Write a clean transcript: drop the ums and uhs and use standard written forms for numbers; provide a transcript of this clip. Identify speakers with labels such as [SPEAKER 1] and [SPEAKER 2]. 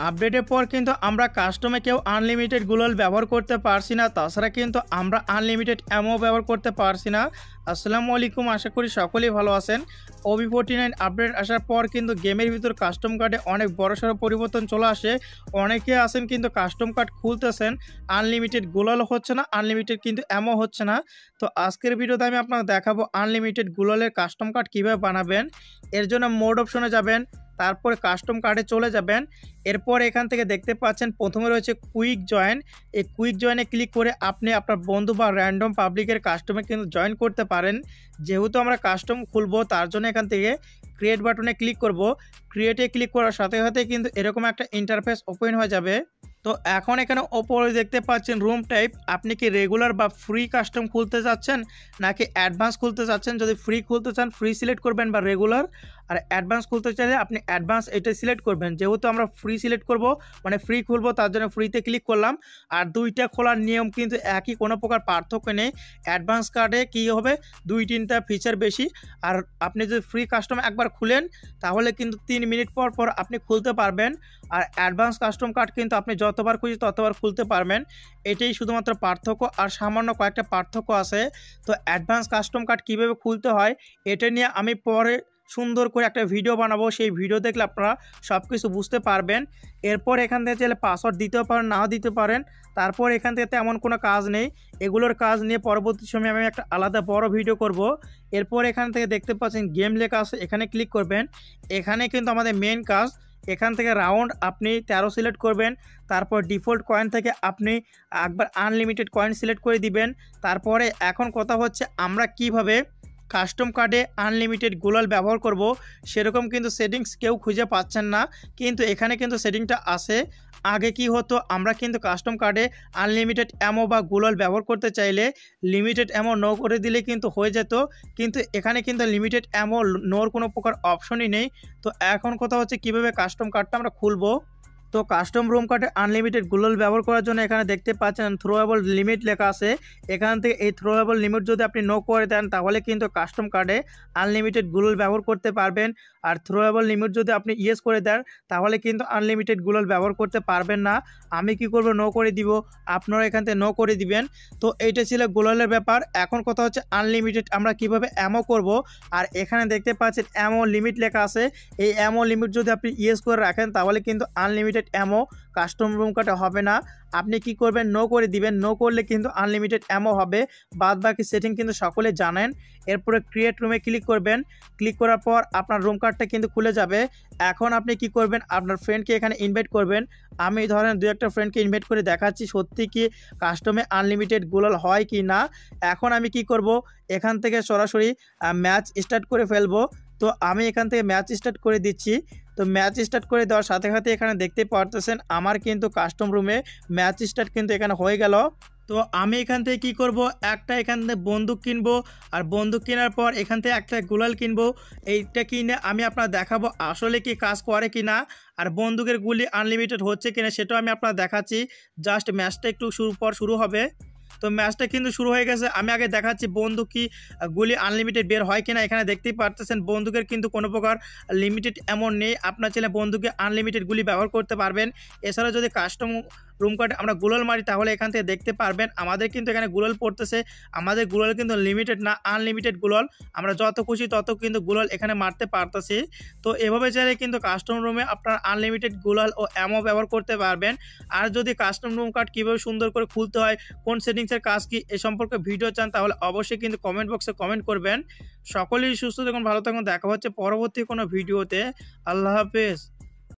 [SPEAKER 1] আপডেটের পর কিন্তু আমরা কাস্টমে কেউ আনলিমিটেড গুলাল ব্যবহার করতে পারছি না। তাছাড়া কিন্তু আমরা আনলিমিটেড অ্যামো ব্যবহার করতে পারছি না। আসসালামু আলাইকুম, আশা করি সকলেই ভালো আছেন। OB49 আপডেট আসার পর কিন্তু গেমের ভিতর কাস্টম কার্ডে অনেক বড়সড় পরিবর্তন চলে আসে। অনেকে আছেন কিন্তু কাস্টম কার্ড খুলতেছেন, আনলিমিটেড গুলাল হচ্ছে না, আনলিমিটেড কিন্তু অ্যামো হচ্ছে না। তো আজকের ভিডিওতে আমি আপনাকে দেখাবো আনলিমিটেড গুলালের কাস্টম কার্ড কীভাবে বানাবেন। এর জন্য মোড অপশনে যাবেন, তারপরে কাস্টম কার্ডে চলে যাবেন। এরপর এখান থেকে দেখতে পাচ্ছেন প্রথমে রয়েছে কুইক জয়েন। এই কুইক জয়েনে ক্লিক করে আপনি আপনার বন্ধু বা র্যান্ডম পাবলিকের কাস্টমে কিন্তু জয়েন করতে পারেন। যেহেতু আমরা কাস্টম খুলবো তার জন্য এখান থেকে ক্রিয়েট বাটনে ক্লিক করব। ক্রিয়েটে ক্লিক করার সাথে সাথে কিন্তু এরকম একটা ইন্টারফেস ওপেন হয়ে যাবে। তো এখন এখানে ওপরে দেখতে পাচ্ছেন রুম টাইপ। আপনি কি রেগুলার বা ফ্রি কাস্টম খুলতে চাচ্ছেন নাকি অ্যাডভান্স খুলতে চাচ্ছেন? যদি ফ্রি খুলতে চান ফ্রি সিলেক্ট করবেন বা রেগুলার, আর অ্যাডভান্স খুলতে চাইলে আপনি অ্যাডভান্স এটা সিলেক্ট করবেন। যেহেতু আমরা ফ্রি সিলেক্ট করব, মানে ফ্রি খুলবো, তার জন্য ফ্রিতে ক্লিক করলাম। আর দুইটা খোলার নিয়ম কিন্তু একই, কোনো প্রকার পার্থক্য নেই। অ্যাডভান্স কার্ডে কী হবে, 2-3টা ফিচার বেশি। আর আপনি যদি ফ্রি কাস্টম একবার খুলেন তাহলে কিন্তু 3 মিনিট পর পর আপনি খুলতে পারবেন। আর অ্যাডভান্স কাস্টম কার্ড কিন্তু আপনি যতবার খুঁজি ততবার খুলতে পারবেন। এটাই শুধুমাত্র পার্থক্য, আর সামান্য কয়েকটা পার্থক্য আছে। তো অ্যাডভান্স কাস্টম কার্ড কীভাবে খুলতে হয় এটা নিয়ে আমি পরে সুন্দর করে একটা ভিডিও বানাবো। সেই ভিডিও দেখলে আপনারা সব কিছু বুঝতে পারবেন। এরপর এখান থেকে চাইলে পাসওয়ার্ড দিতেও পারেন, নাও দিতে পারেন। তারপর এখান থেকে তেমন কোনো কাজ নেই। এগুলোর কাজ নিয়ে পরবর্তী সময়ে আমি একটা আলাদা বড় ভিডিও করব। এরপর এখান থেকে দেখতে পাচ্ছেন গেম লেখা আছে, এখানে ক্লিক করবেন। এখানে কিন্তু আমাদের মেন কাজ। এখান থেকে রাউন্ড আপনি 13 সিলেক্ট করবেন। তারপর ডিফল্ট কয়েন থেকে আপনি একবার আনলিমিটেড কয়েন সিলেক্ট করে দিবেন। তারপরে এখন কথা হচ্ছে আমরা কিভাবে কাস্টম কার্ডে আনলিমিটেড গুলাল ব্যবহার করব। সেরকম কিন্তু সেটিংস কেউ খুঁজে পাচ্ছেন না, কিন্তু এখানে কিন্তু সেটিংটা আছে। আগে কি হতো, আমরা কিন্তু কাস্টম কার্ডে আনলিমিটেড অ্যামো বা গুলাল ব্যবহার করতে চাইলে লিমিটেড অ্যামো নো করে দিলে কিন্তু হয়ে যেত, কিন্তু এখানে কিন্তু লিমিটেড অ্যামো নোর কোনো প্রকার অপশনই নেই। তো এখন কথা হচ্ছে কিভাবে কাস্টম কার্ডটা আমরা খুলবো। তো কাস্টম রুম কার্ডে আনলিমিটেড গুলাল ব্যবহার করার জন্য এখানে দেখতে পাচ্ছেন থ্রোয়েবল লিমিট লেখা আছে। এখান থেকে এই থ্রোয়েবল লিমিট যদি আপনি নো করে দেন তাহলে কিন্তু কাস্টম কার্ডে আনলিমিটেড গুলাল ব্যবহার করতে পারবেন। আর থ্রোয়েবল লিমিট যদি আপনি ইয়েস করে দেন তাহলে কিন্তু আনলিমিটেড গুলাল ব্যবহার করতে পারবেন না। আমি কি করব, নো করে দিব, আপনারা এখান থেকে নো করে দিবেন। তো এইটা ছিল গুলালের ব্যাপার। এখন কথা হচ্ছে আনলিমিটেড আমরা কিভাবে অ্যামো করব। আর এখানে দেখতে পাচ্ছেন অ্যামো লিমিট লেখা আছে। এই অ্যামো লিমিট যদি আপনি ইয়েস করে রাখেন তাহলে কিন্তু আনলিমিটেড অ্যামো কাস্টম রুম কার্ডে হবে না। আপনি কি করবেন, নো করে দিবেন। নো করলে কিন্তু আনলিমিটেড অ্যামো হবে। বাদ বাকি সেটিং কিন্তু সকলে জানেন। এরপরে ক্রিয়েট রুমে ক্লিক করবেন। ক্লিক করার পর আপনার রুম কার্ডটা কিন্তু খুলে যাবে। এখন আপনি কি করবেন, আপনার ফ্রেন্ডকে এখানে ইনভাইট করবেন। আমি ধরেন 2-1টা ফ্রেন্ডকে ইনভাইট করে দেখাচ্ছি সত্যি কি কাস্টমে আনলিমিটেড গুলাল হয় কি না। এখন আমি কি করব, এখান থেকে সরাসরি ম্যাচ স্টার্ট করে ফেলবো। তো আমি এখান থেকে ম্যাচ স্টার্ট করে দিচ্ছি। তো ম্যাচ স্টার্ট করে দেওয়ার সাথে সাথে এখানে দেখতে পারতেছেন আমার কিন্তু কাস্টম রুমে ম্যাচ স্টার্ট কিন্তু এখানে হয়ে গেল। তো আমি এখান থেকে কী করব, একটা এখান থেকে বন্দুক কিনবো। আর বন্দুক কেনার পর এখান থেকে একটা গুলাল কিনবো। এইটা কিনে আমি আপনার দেখাবো আসলে কি কাজ করে কি না। আর বন্দুকের গুলি আনলিমিটেড হচ্ছে কিনা সেটাও আমি আপনার দেখাচ্ছি। জাস্ট ম্যাচটা একটু শুরু হবে। তো ম্যাচটা কিন্তু শুরু হয়ে গেছে। আমি আগে দেখাচ্ছি বন্দুক কি গুলি আনলিমিটেড বের হয় কিনা। এখানে দেখতেই পারতেছেন বন্দুকের কিন্তু কোনো প্রকার লিমিটেড এমন নেই। আপনার ছেলে বন্দুকে আনলিমিটেড গুলি ব্যবহার করতে পারবেন। এছাড়া যদি কাস্টম রুম কার্ডে আমরা গুলাল মারি তাহলে এখান থেকে দেখতে পারবেন আমাদের কিন্তু এখানে গুলাল পড়তেছে। আমাদের গুলাল কিন্তু লিমিটেড না, আনলিমিটেড গুলাল। আমরা যত খুশি তত কিন্তু গুলাল এখানে মারতে পারতেছি। তো এভাবে চাইলে কিন্তু কাস্টম রুমে আপনার আনলিমিটেড গুলাল ও অ্যামো ব্যবহার করতে পারবেন। আর যদি কাস্টম রুম কার্ড কীভাবে সুন্দর করে খুলতে হয়, কোন সেটিংসের কাজ কি, এ সম্পর্কে ভিডিও চান তাহলে অবশ্যই কিন্তু কমেন্ট বক্সে কমেন্ট করবেন। সকলেই সুস্থ থাকুন, ভালো থাকুন। দেখা হচ্ছে পরবর্তী কোনো ভিডিওতে। আল্লাহ হাফেজ।